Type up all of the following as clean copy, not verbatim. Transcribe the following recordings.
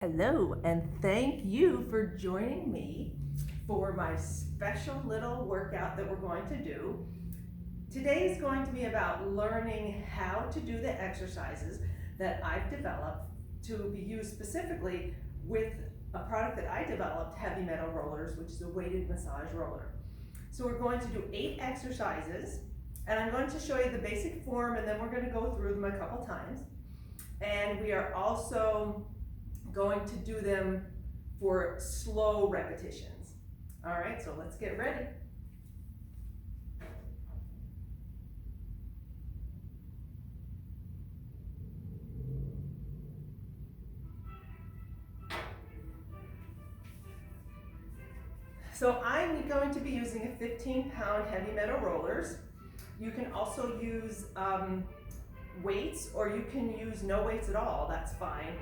Hello, and thank you for joining me for my special little workout that we're going to do. Today is going to be about learning how to do the exercises that I've developed to be used specifically with a product that I developed, Heavy Metal Rollers, which is a weighted massage roller. So we're going to do 8 exercises, and I'm going to show you the basic form, and then we're going to go through them a couple times. And we are also going to do them for slow repetitions. All right, so let's get ready. So I'm going to be using a 15-pound Heavy Metal Rollers. You can also use weights, or you can use no weights at all, that's fine.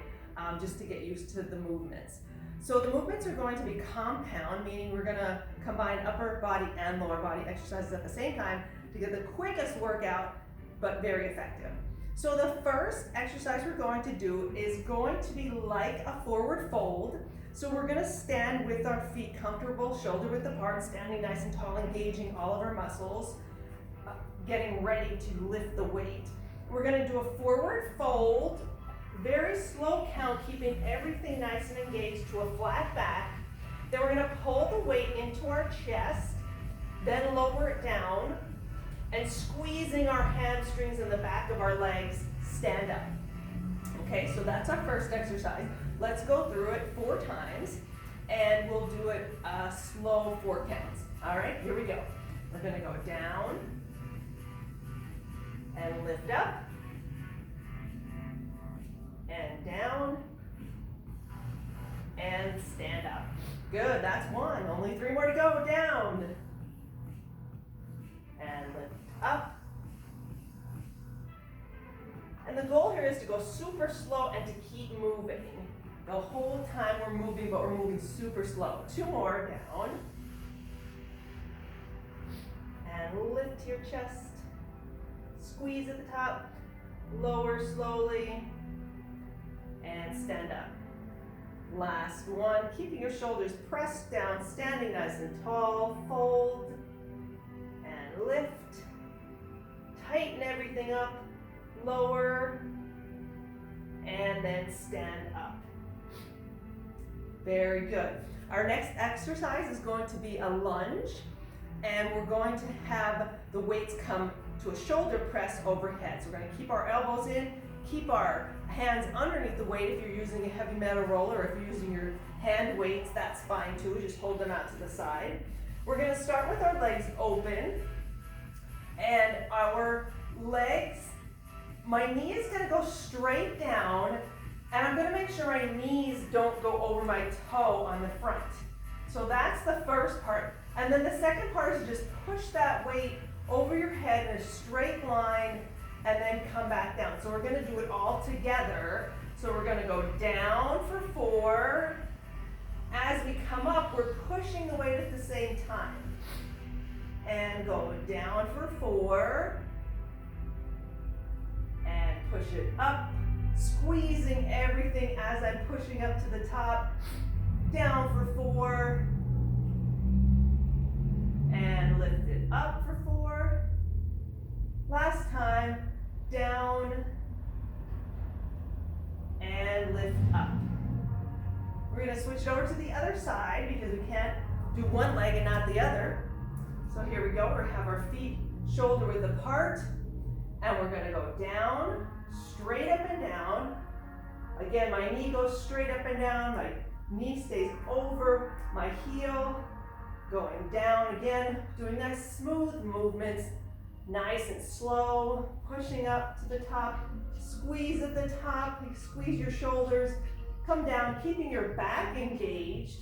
Just to get used to the movements. So the movements are going to be compound, meaning we're going to combine upper body and lower body exercises at the same time to get the quickest workout, but very effective. So the first exercise we're going to do is going to be like a forward fold. So we're going to stand with our feet comfortable, shoulder width apart, standing nice and tall, engaging all of our muscles, getting ready to lift the weight. We're going to do a forward fold, very slow count, keeping everything nice and engaged to a flat back. Then we're going to pull the weight into our chest, then lower it down, and squeezing our hamstrings and the back of our legs, stand up. Okay, so that's our first exercise. Let's go through it 4 times, and we'll do it slow 4 counts. All right, here we go. We're going to go down and lift up, and down, and stand up. Good, that's 1. Only 3 more to go. Down, and lift up. And the goal here is to go super slow and to keep moving. The whole time we're moving, but we're moving super slow. 2 more, down. And lift your chest. Squeeze at the top, lower slowly, and stand up. Last 1, keeping your shoulders pressed down, standing nice and tall, fold, and lift. Tighten everything up, lower, and then stand up. Very good. Our next exercise is going to be a lunge, and we're going to have the weights come to a shoulder press overhead. So we're going to keep our elbows in, keep our hands underneath the weight. If you're using a heavy metal roller, or if you're using your hand weights, that's fine too. Just hold them out to the side. We're going to start with our legs open, and our legs, my knee is going to go straight down, and I'm going to make sure my knees don't go over my toe on the front. So that's the first part. And then the second part is just push that weight over your head in a straight line, and then come back down. So we're going to do it all together. So we're going to go down for 4. As we come up, we're pushing the weight at the same time. And go down for 4. And push it up, squeezing everything as I'm pushing up to the top. Down for 4. And lift it up for 4. Last time, down, and lift up. We're going to switch over to the other side because we can't do one leg and not the other. So here we go. We're going to have our feet shoulder width apart, and we're going to go down, straight up and down. Again, my knee goes straight up and down. My knee stays over my heel. Going down again, doing nice smooth movements, nice and slow, pushing up to the top, squeeze at the top, squeeze your shoulders, come down, keeping your back engaged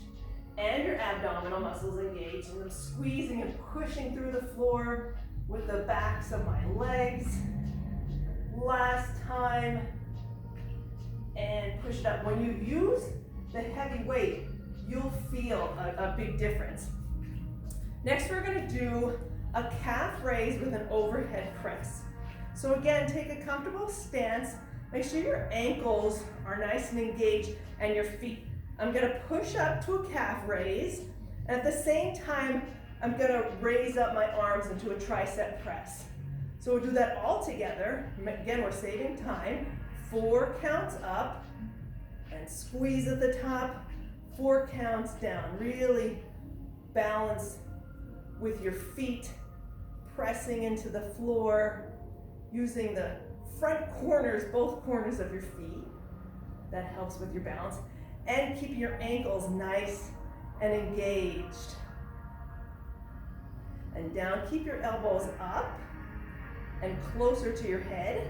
and your abdominal muscles engaged, and I'm squeezing and pushing through the floor with the backs of my legs. Last time, and push it up. When you use the heavy weight, you'll feel a big difference. Next, we're going to do a calf raise with an overhead press. So again, take a comfortable stance, Make sure your ankles are nice and engaged and your feet. I'm gonna push up to a calf raise. And at the same time, I'm gonna raise up my arms into a tricep press. So we'll do that all together. Again, we're saving time. 4 counts up and squeeze at the top. 4 counts down. Really balance with your feet pressing into the floor, using the front corners, both corners of your feet. That helps with your balance. And keep your ankles nice and engaged. And down, keep your elbows up and closer to your head.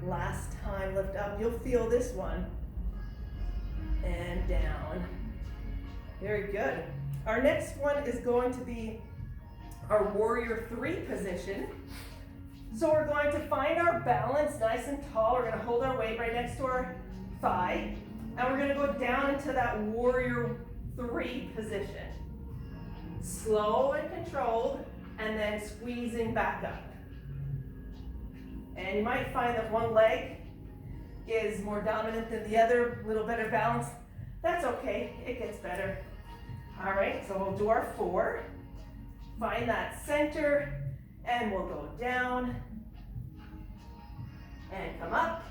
Last time, lift up. You'll feel this one. And down. Very good. Our next one is going to be our warrior 3 position. So we're going to find our balance nice and tall. We're going to hold our weight right next to our thigh. And we're going to go down into that warrior 3 position. Slow and controlled, and then squeezing back up. And you might find that one leg is more dominant than the other, a little better balance. That's okay, it gets better. All right, so we'll do our 4. Find that center, and we'll go down and come up.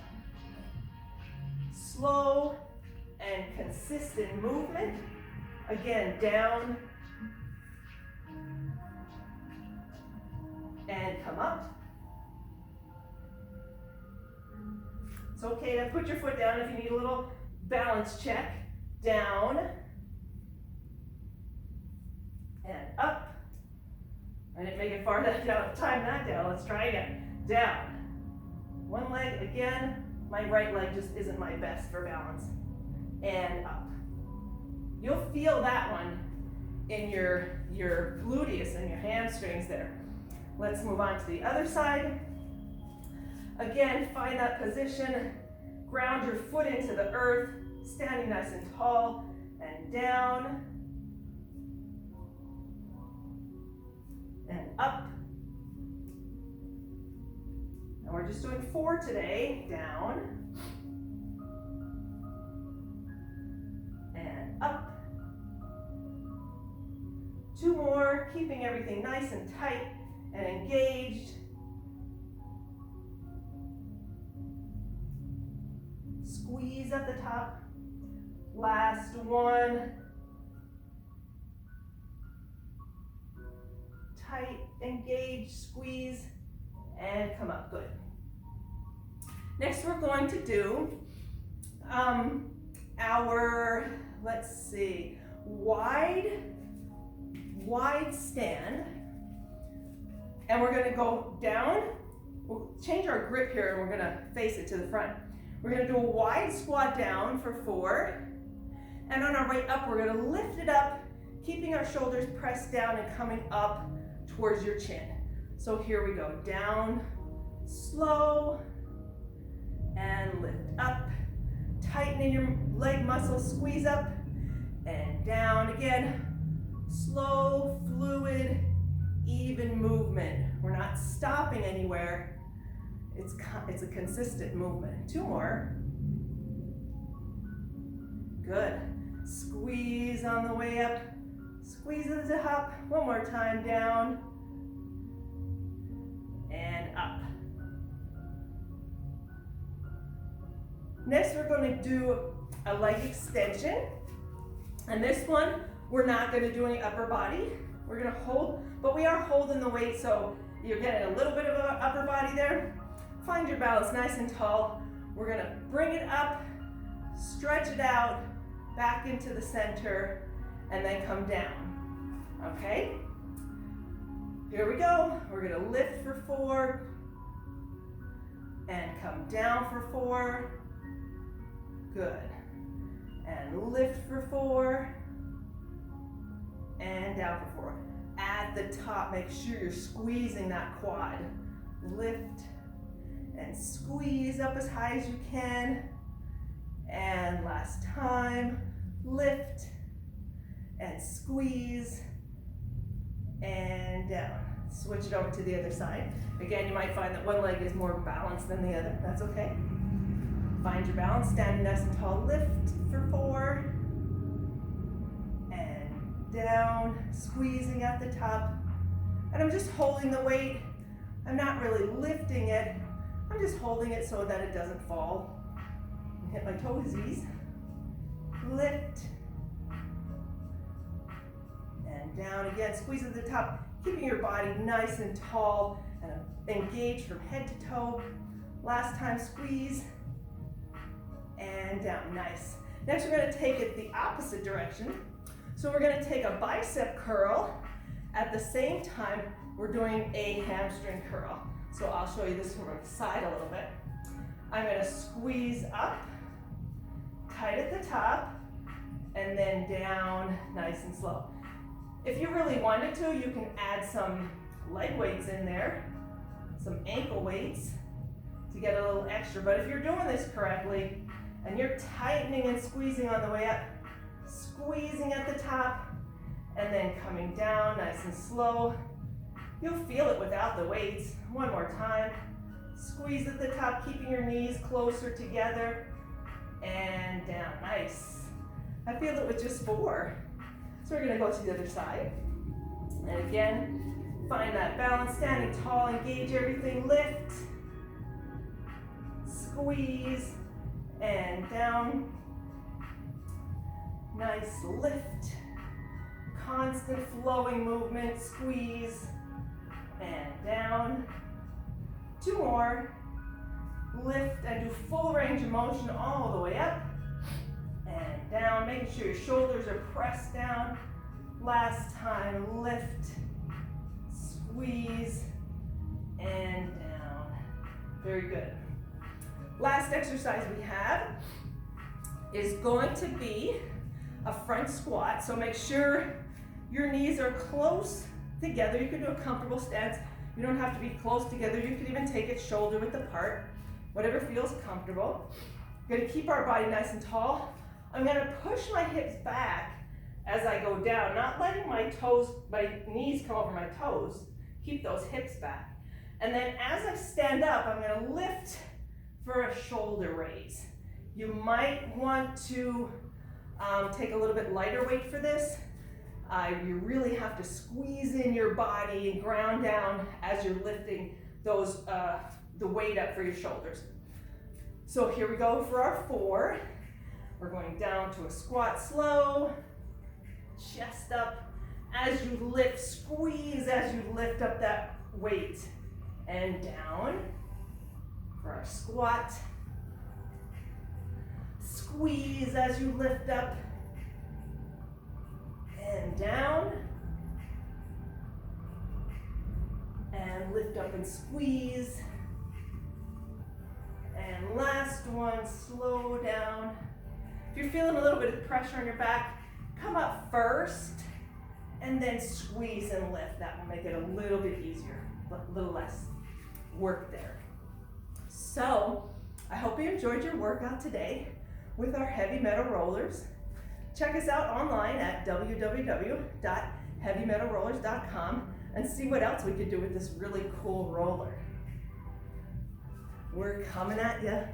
Slow and consistent movement. Again, down and come up. It's okay to put your foot down if you need a little balance check. Down and up. I didn't make it far enough down. Time that down. Let's try again. Down. One leg again. My right leg just isn't my best for balance. And up. You'll feel that one in your gluteus and your hamstrings there. Let's move on to the other side. Again, find that position. Ground your foot into the earth, standing nice and tall, and down, and up. And we're just doing 4 today. Down, and up. 2 more, keeping everything nice and tight and engaged. Squeeze at the top. Last one. Tight, engage, squeeze, and come up. Good. Next, we're going to do our, let's see, wide stand. And we're going to go down. We'll change our grip here, and we're going to face it to the front. We're going to do a wide squat down for 4. And on our way up, we're going to lift it up, keeping our shoulders pressed down and coming up towards your chin. So here we go. Down, slow, and lift up. Tightening your leg muscles, squeeze up, and down again. Slow, fluid, even movement. We're not stopping anywhere. It's a consistent movement. 2 more. Good. Squeeze on the way up. Squeeze at the top. 1 more time. Down and up. Next, we're going to do a leg extension. And this one, we're not going to do any upper body. We're going to hold, but we are holding the weight, so you're getting a little bit of an upper body there. Find your balance nice and tall. We're going to bring it up, stretch it out, back into the center, and then come down. Okay? Here we go. We're going to lift for 4 and come down for 4. Good. And lift for 4 and down for 4. At the top, make sure you're squeezing that quad. Lift and squeeze up as high as you can. And last time, lift and squeeze and down. Switch it over to the other side. Again, you might find that one leg is more balanced than the other. That's okay. Find your balance, standing nice and tall, lift for 4, and down, squeezing at the top. And I'm just holding the weight. I'm not really lifting it. I'm just holding it so that it doesn't fall. Hit my toesies. Lift. And down again, squeeze at the top, keeping your body nice and tall and engaged from head to toe. Last time, squeeze. And down, nice. Next we're gonna take it the opposite direction. So we're gonna take a bicep curl. At the same time, we're doing a hamstring curl. So I'll show you this from the side a little bit. I'm gonna squeeze up, tight at the top, and then down, nice and slow. If you really wanted to, you can add some leg weights in there, some ankle weights to get a little extra. But if you're doing this correctly, and you're tightening and squeezing on the way up, squeezing at the top, and then coming down nice and slow. You'll feel it without the weights. One more time. Squeeze at the top, keeping your knees closer together, and down, nice. I feel it with just 4. So we're gonna go to the other side. And again, find that balance, standing tall, engage everything, lift, squeeze, and down. Nice lift. Constant flowing movement, squeeze, and down. 2 more. Lift and do full range of motion all the way up and down, making sure your shoulders are pressed down. Last time, lift, squeeze, and down. Very good. Last exercise we have is going to be a front squat. So make sure your knees are close together. You can do a comfortable stance. You don't have to be close together. You can even take it shoulder width apart, whatever feels comfortable. We're gonna keep our body nice and tall. I'm gonna push my hips back as I go down, not letting my knees come over my toes. Keep those hips back. And then as I stand up, I'm gonna lift for a shoulder raise. You might want to take a little bit lighter weight for this. You really have to squeeze in your body and ground down as you're lifting those the weight up for your shoulders. So here we go for our 4. We're going down to a squat slow, chest up. As you lift, squeeze as you lift up that weight, and down for our squat. Squeeze as you lift up, and down, and lift up and squeeze, and last one, slow down. If you're feeling a little bit of pressure on your back, come up first, and then squeeze and lift. That will make it a little bit easier, but a little less work there. So, I hope you enjoyed your workout today with our heavy metal rollers. Check us out online at www.heavymetalrollers.com and see what else we could do with this really cool roller. We're coming at you.